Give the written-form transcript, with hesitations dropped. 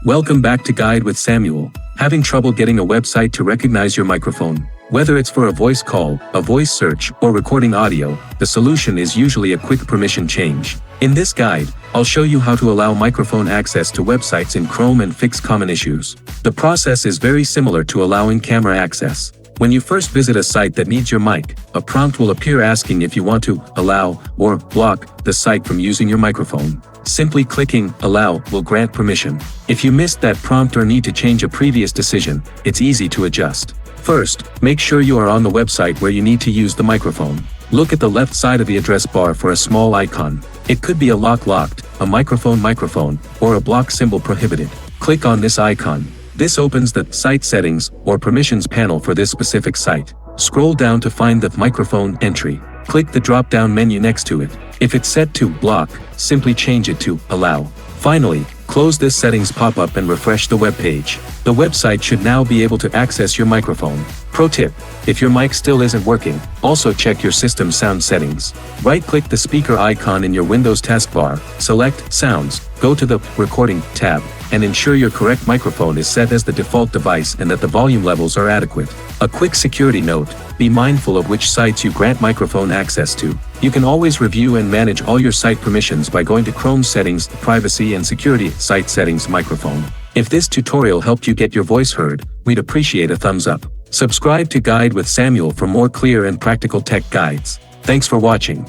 Welcome back to Guide with Samuel. Having trouble getting a website to recognize your microphone? Whether it's for a voice call, a voice search, or recording audio, the solution is usually a quick permission change. In this guide, I'll show you how to allow microphone access to websites in Chrome and fix common issues. The process is very similar to allowing camera access. When you first visit a site that needs your mic, a prompt will appear asking if you want to allow or block the site from using your microphone. Simply clicking Allow will grant permission. If you missed that prompt or need to change a previous decision, it's easy to adjust. First, make sure you are on the website where you need to use the microphone. Look at the left side of the address bar for a small icon. It could be a locked, a microphone, or a block symbol prohibited. Click on this icon. This opens the Site Settings or Permissions panel for this specific site. Scroll down to find the microphone entry. Click the drop-down menu next to it. If it's set to Block, simply change it to Allow. Finally, close this settings pop-up and refresh the web page. The website should now be able to access your microphone. Pro tip: if your mic still isn't working, also check your system sound settings. Right-click the speaker icon in your Windows taskbar, select Sounds, go to the Recording tab, and ensure your correct microphone is set as the default device and that the volume levels are adequate. A quick security note: be mindful of which sites you grant microphone access to. You can always review and manage all your site permissions by going to Chrome Settings, Privacy and Security, Site Settings, Microphone. If this tutorial helped you get your voice heard, we'd appreciate a thumbs up. Subscribe to Guide with Samuel for more clear and practical tech guides. Thanks for watching.